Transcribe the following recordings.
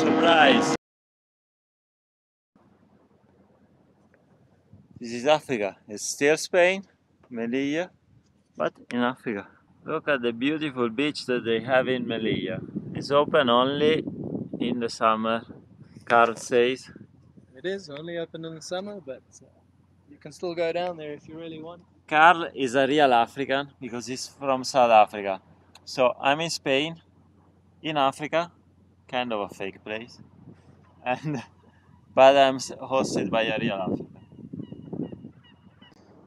Surprise! This is Africa. It's still Spain, Melilla, but in Africa. Look at the beautiful beach that they have in Melilla. It's open only in the summer, Carl says. It is only open in the summer, but you can still go down there if you really want. Carl is a real African because he's from South Africa. So I'm in Spain, in Africa, kind of a fake place, but I'm hosted by a real African.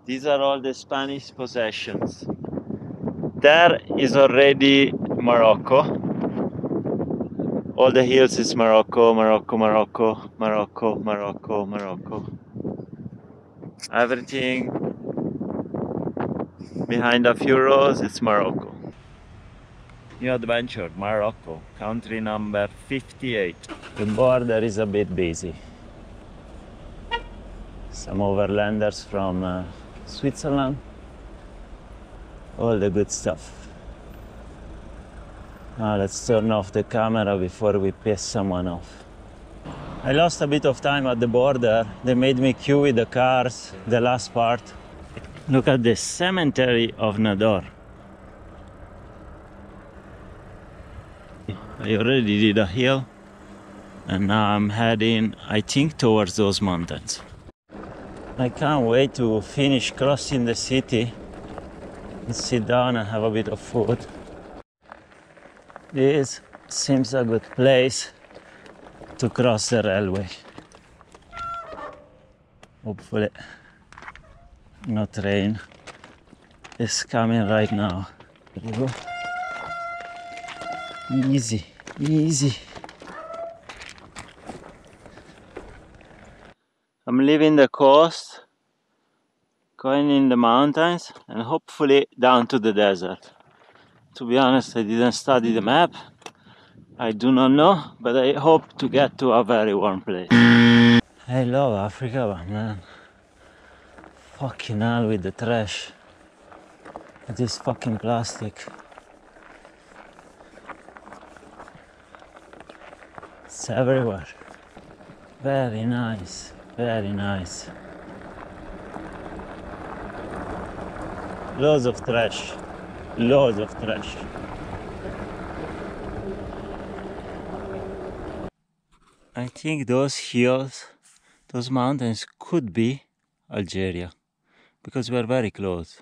These are all the Spanish possessions. There is already Morocco. All the hills is Morocco, Morocco, Morocco, Morocco, Morocco, Morocco. Everything behind a few rows, it's Morocco. New adventure, Morocco, country number 58. The border is a bit busy. Some overlanders from Switzerland. All the good stuff. Now let's turn off the camera before we piss someone off. I lost a bit of time at the border. They made me queue with the cars, the last part. Look at the cemetery of Nador. I already did a hill and now I'm heading, I think, towards those mountains. I can't wait to finish crossing the city and sit down and have a bit of food. This seems a good place to cross the railway. Hopefully no train is coming right now. There you go. Easy, easy. I'm leaving the coast, going in the mountains and hopefully down to the desert. To be honest, I didn't study the map. I do not know, but I hope to get to a very warm place. I love Africa, but man, fucking hell with the trash. This fucking plastic. It's everywhere. Very nice, very nice. Loads of trash. Loads of trash. I think those hills, those mountains could be Algeria, because we're very close.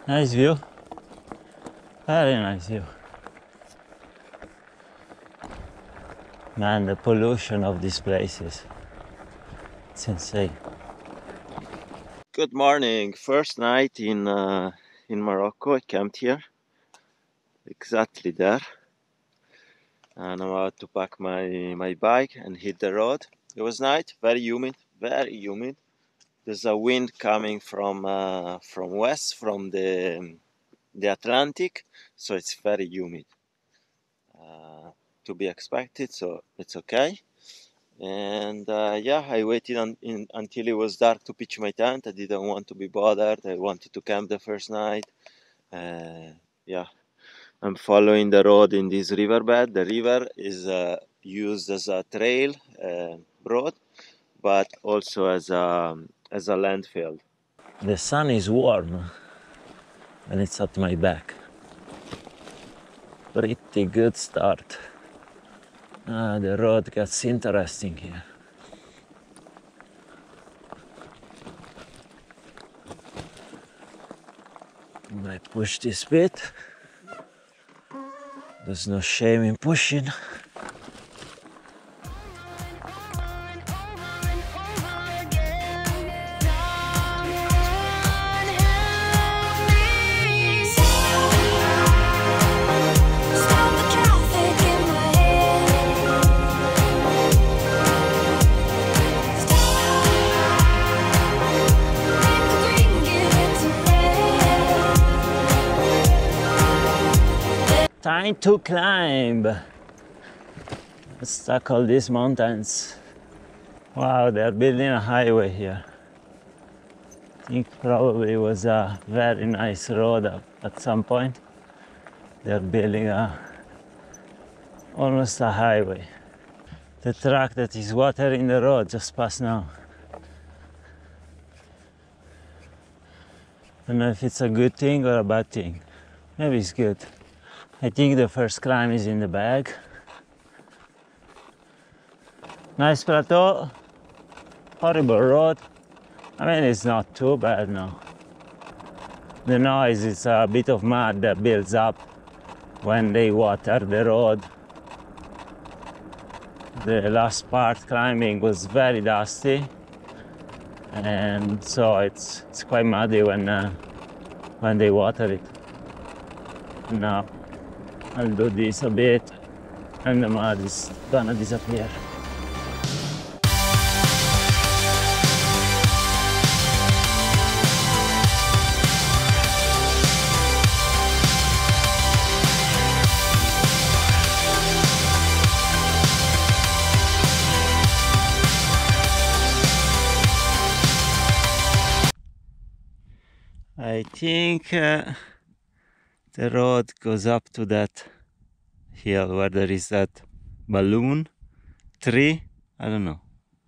Nice view. Very nice view. Man, the pollution of these places, it's insane. Good morning. First night in Morocco. I camped here, exactly there, and I'm about to pack my bike and hit the road. It was night, very humid, very humid. There's a wind coming from west, from the Atlantic, so it's very humid. To be expected, so it's okay. And yeah, I waited until it was dark to pitch my tent. I didn't want to be bothered. I wanted to camp the first night. Yeah, I'm following the road in this riverbed. The river is used as a trail road, but also as a landfill. The sun is warm and it's at my back. Pretty good start. The road gets interesting here. I push this bit. There's no shame in pushing. Time to climb. Let's tackle these mountains. Wow, they're building a highway here. I think probably was a very nice road at some point. They're building almost a highway. The truck that is watering the road just passed now. I don't know if it's a good thing or a bad thing. Maybe it's good. I think the first climb is in the bag. Nice plateau. Horrible road. I mean, it's not too bad now. The noise is a bit of mud that builds up when they water the road. The last part climbing was very dusty, and so it's quite muddy when they water it. Now I'll do this a bit and the mud is gonna disappear. I think the road goes up to that hill where there is that balloon tree. I don't know,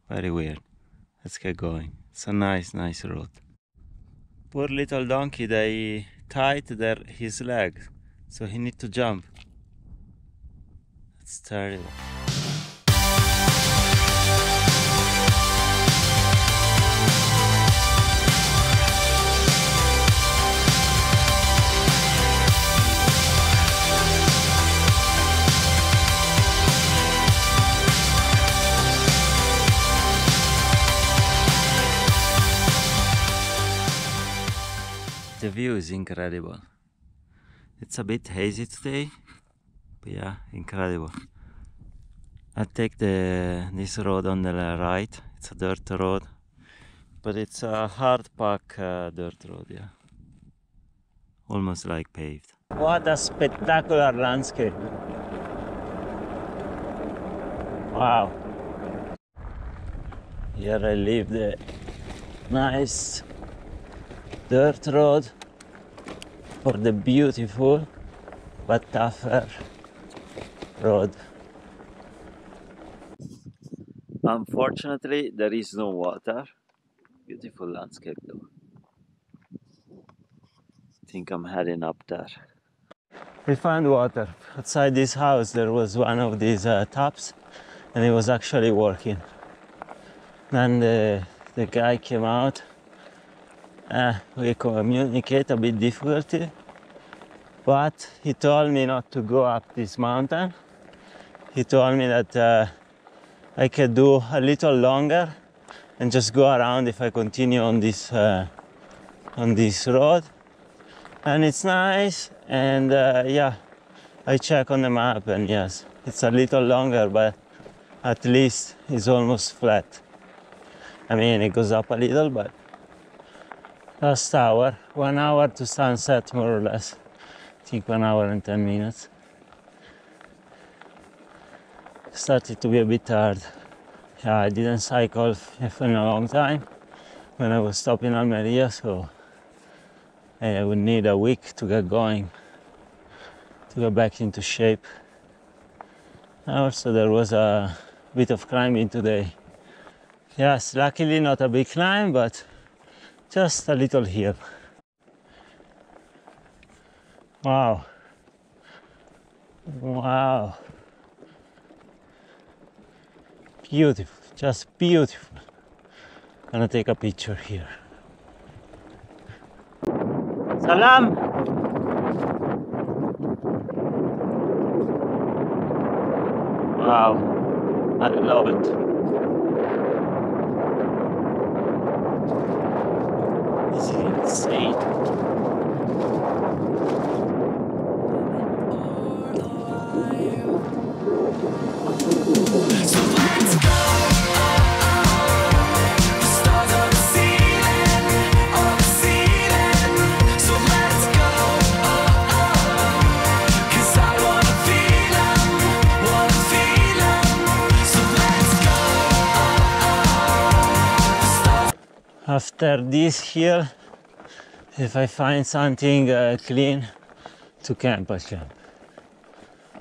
very weird. Let's get going. It's a nice road. Poor little donkey, they tied his leg, so he need to jump. It's terrible. The view is incredible. It's a bit hazy today, but yeah, incredible. I take this road on the right. It's a dirt road, but it's a hard pack dirt road, yeah. Almost like paved. What a spectacular landscape. Wow. Here I leave the nice dirt road for the beautiful but tougher road. Unfortunately, there is no water. Beautiful landscape though. I think I'm heading up there. We found water. Outside this house there was one of these taps and it was actually working. Then the guy came out. We communicate a bit difficulty, but he told me not to go up this mountain. He told me that I could do a little longer and just go around if I continue on this road. And it's nice, and yeah, I check on the map and yes, it's a little longer, but at least it's almost flat. I mean, it goes up a little, but last hour, 1 hour to sunset more or less. I think 1 hour and 10 minutes. Started to be a bit hard. Yeah, I didn't cycle for a long time when I was stopping in Almeria, so I would need a week to get going, to get back into shape. And also there was a bit of climbing today. Yes, luckily not a big climb, but just a little hill. Wow. Wow. Beautiful, just beautiful. I'm gonna take a picture here. Salam! Wow, I love it. This is insane. After this here, if I find something clean to camp, I camp.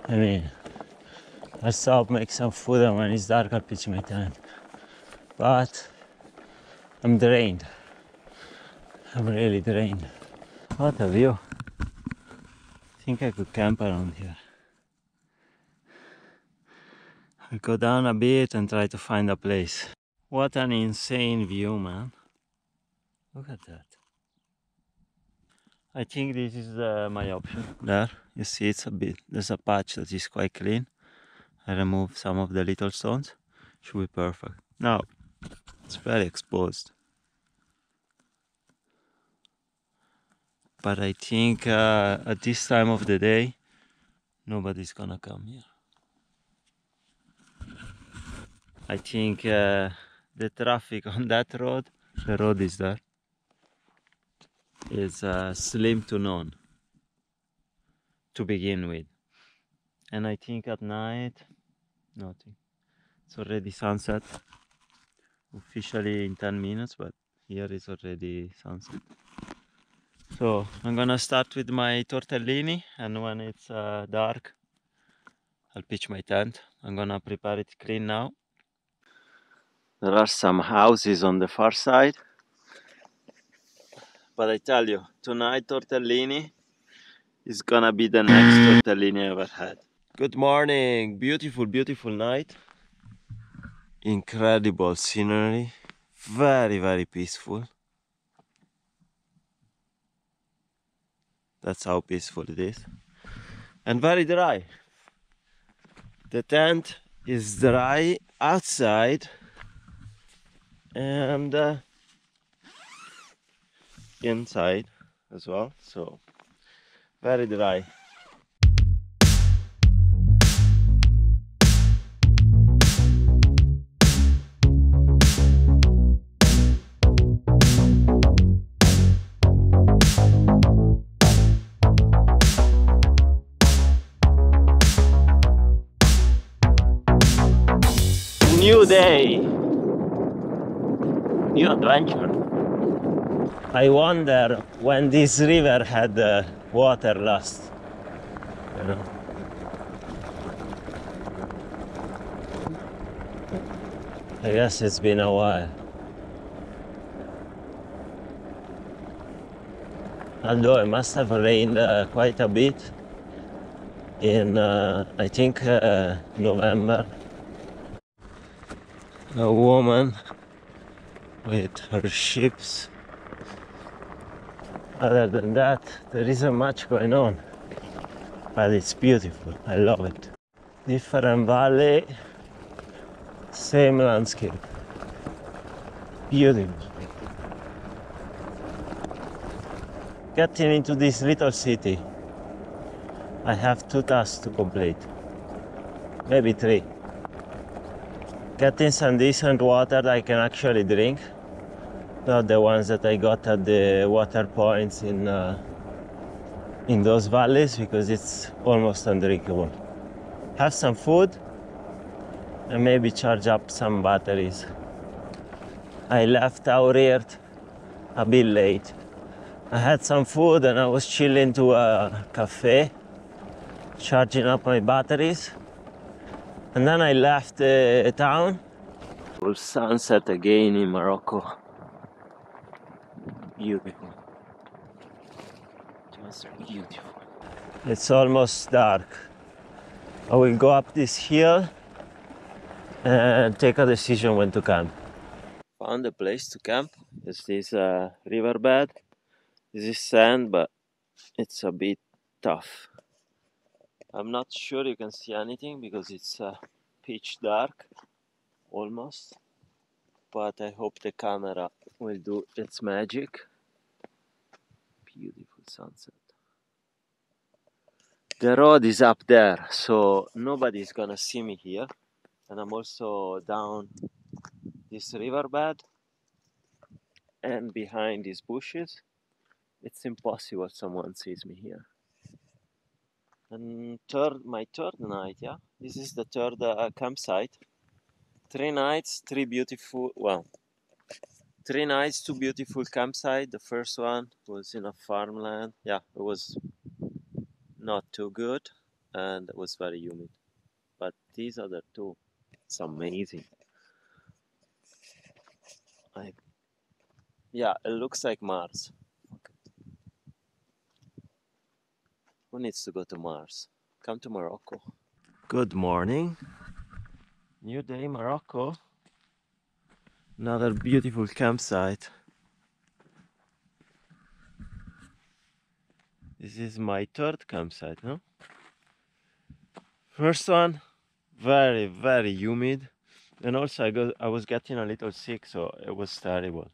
I mean, I stop, make some food, and when it's dark, I pitch my tent. But I'm drained. I'm really drained. What a view. I think I could camp around here. I'll go down a bit and try to find a place. What an insane view, man. Look at that. I think this is my option. There, you see it's a bit, there's a patch that is quite clean. I remove some of the little stones. Should be perfect. Now, it's very exposed. But I think at this time of the day, nobody's gonna come here. I think the traffic on that road, the road is there, is slim to none to begin with. And I think at night, nothing. It's already sunset, officially in 10 minutes, but here is already sunset. So I'm gonna start with my tortellini, and when it's dark, I'll pitch my tent. I'm gonna prepare it clean now. There are some houses on the far side, but I tell you, tonight tortellini is gonna be the next tortellini I ever had. Good morning, beautiful, beautiful night. Incredible scenery, very, very peaceful. That's how peaceful it is. And very dry. The tent is dry outside and inside as well, so very dry. New day, new adventure. I wonder when this river had water last, you know. I guess it's been a while. Although it must have rained quite a bit in, I think, November. A woman with her ships. Other than that, there isn't much going on, but it's beautiful. I love it. Different valley, same landscape. Beautiful. Getting into this little city, I have 2 tasks to complete, maybe 3. Getting some decent water that I can actually drink, not the ones that I got at the water points in those valleys, because it's almost undrinkable. Have some food and maybe charge up some batteries. I left Auriert a bit late. I had some food and I was chilling to a cafe, charging up my batteries. And then I left the town. Full sunset again in Morocco. Beautiful. Just beautiful. It's almost dark. I will go up this hill and take a decision when to camp. Found a place to camp. There's this riverbed. This is sand, but it's a bit tough. I'm not sure you can see anything because it's pitch dark, almost. But I hope the camera will do its magic. Beautiful sunset. The road is up there, so nobody's gonna see me here. And I'm also down this riverbed and behind these bushes. It's impossible someone sees me here. And my third night, yeah? This is the third campsite. 3 nights, 3 beautiful, well, 3 nights, 2 beautiful campsites. The first one was in a farmland. Yeah, it was not too good and it was very humid. But these other two, it's amazing. Yeah, it looks like Mars. Who needs to go to Mars? Come to Morocco. Good morning. New day, Morocco. Another beautiful campsite. This is my third campsite, no? First one, very, very humid. And also I was getting a little sick, so it was terrible.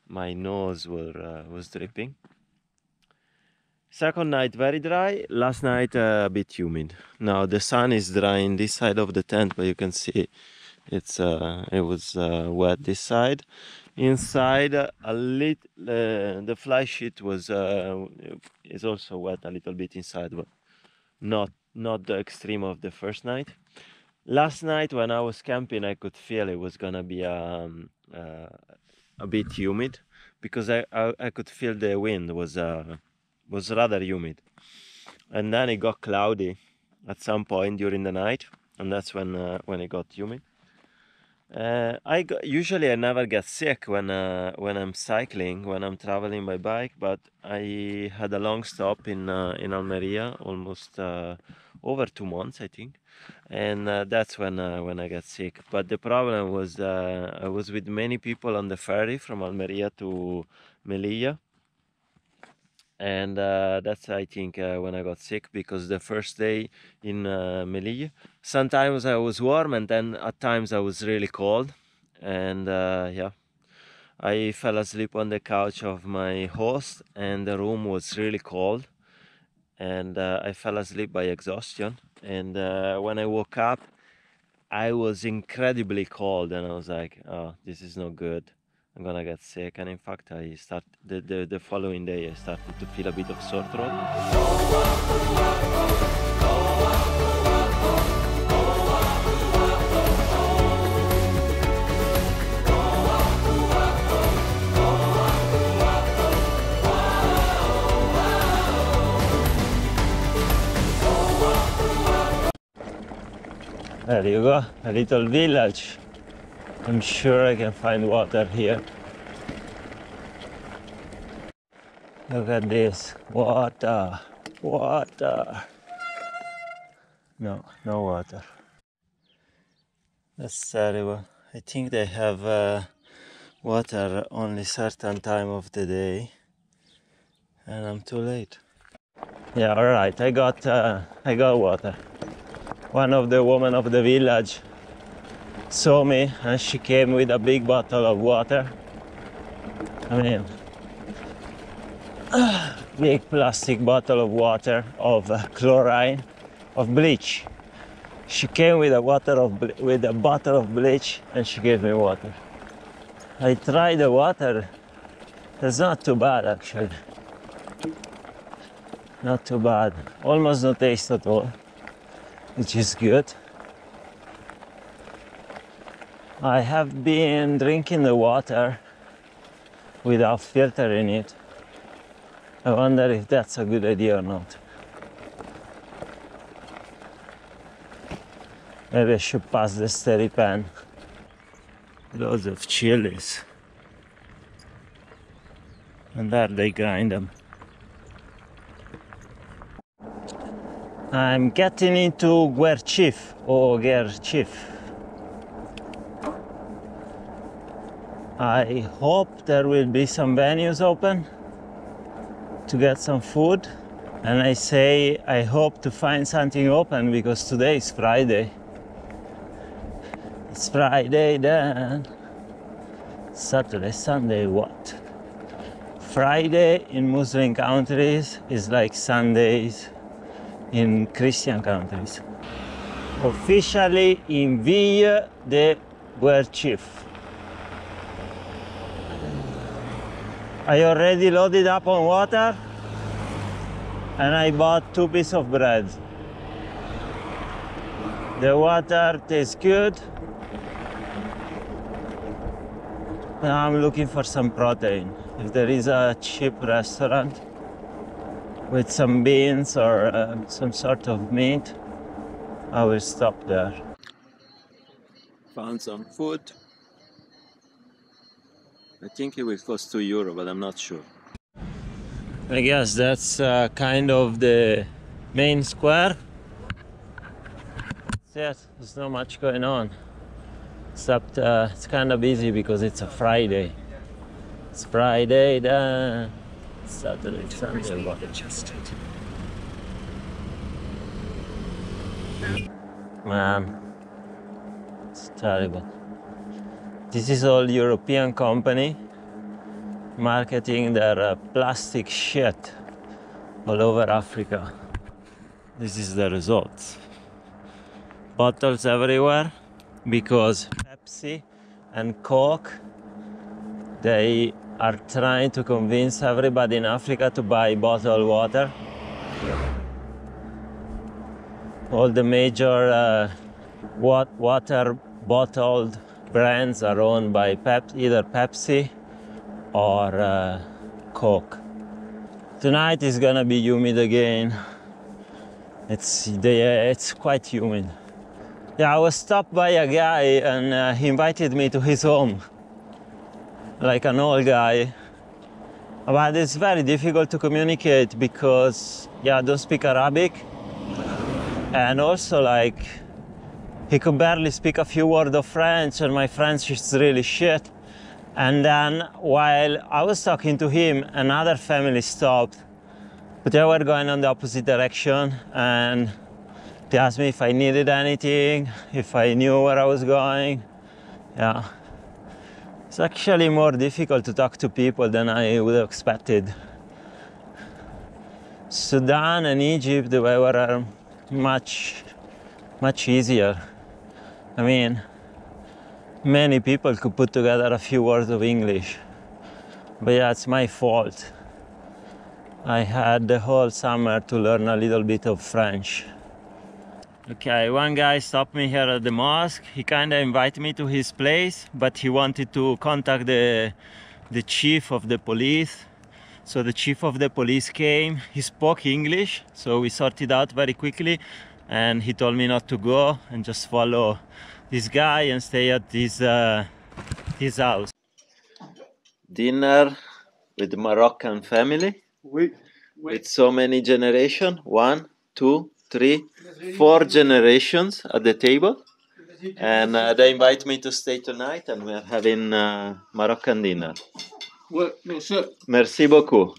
My nose was dripping. Second night, very dry. Last night, a bit humid. Now the sun is drying this side of the tent, but you can see it was wet this side. Inside the fly sheet was is also wet a little bit inside, but not the extreme of the first night. Last night when I was camping, I could feel it was gonna be a bit humid because I could feel the wind was rather humid, and then it got cloudy at some point during the night, and that's when it got humid. Usually I never get sick when I'm cycling, when I'm traveling by bike, but I had a long stop in Almeria, almost over 2 months, I think, and that's when I get sick. But the problem was I was with many people on the ferry from Almeria to Melilla, and that's I think when I got sick, because the first day in Melilla, sometimes I was warm and then at times I was really cold, and yeah, I fell asleep on the couch of my host and the room was really cold, and I fell asleep by exhaustion, and when I woke up I was incredibly cold, and I was like, oh, this is not good. I'm gonna get sick. And in fact, the following day I started to feel a bit of sore throat. There you go, a little village. I'm sure I can find water here. Look at this, water. No water. That's terrible. I think they have water only certain time of the day, and I'm too late. Yeah, all right. I got water. One of the women of the village saw me and she came with a big bottle of water. I mean, big plastic bottle of water of chlorine, of bleach. She came with a bottle of bleach and she gave me water. I tried the water. It's not too bad actually. Not too bad. Almost no taste at all, which is good. I have been drinking the water without filtering it. I wonder if that's a good idea or not. Maybe I should pass the steady pan. Loads of chilies. And there they grind them. I'm getting into Guerchif or Gerchif. I hope there will be some venues open to get some food. And I say I hope to find something open because today is Friday. It's Friday then. Saturday, Sunday, what? Friday in Muslim countries is like Sundays in Christian countries. Officially in Ville de Guerchif. I already loaded up on water and I bought 2 pieces of bread. The water tastes good. Now I'm looking for some protein. If there is a cheap restaurant with some beans or some sort of meat, I will stop there. Found some food. I think it will cost €2, but I'm not sure. I guess that's kind of the main square. Yes, there's not much going on. Except it's kind of busy because it's a Friday. It's Friday, then Saturday, Sunday. Man, it's terrible. This is all European company marketing their plastic shit all over Africa. This is the result. Bottles everywhere because Pepsi and Coke, they are trying to convince everybody in Africa to buy bottled water. All the major water bottled brands are owned by either Pepsi or Coke. Tonight is gonna be humid again. It's quite humid. Yeah, I was stopped by a guy and he invited me to his home, like an old guy. But it's very difficult to communicate because, yeah, I don't speak Arabic. And also, like, he could barely speak a few words of French, and my French is really shit. And then while I was talking to him, another family stopped, but they were going on the opposite direction, and they asked me if I needed anything, if I knew where I was going. Yeah. It's actually more difficult to talk to people than I would have expected. Sudan and Egypt, they were much easier. I mean, many people could put together a few words of English. But yeah, it's my fault. I had the whole summer to learn a little bit of French. Okay, one guy stopped me here at the mosque. He kind of invited me to his place, but he wanted to contact the chief of the police. So the chief of the police came. He spoke English, so we sorted out very quickly. And he told me not to go and just follow this guy and stay at his house. Dinner with Moroccan family. With so many generations. 1, 2, 3, 4 generations at the table. And they invite me to stay tonight, and we're having Moroccan dinner. Merci beaucoup.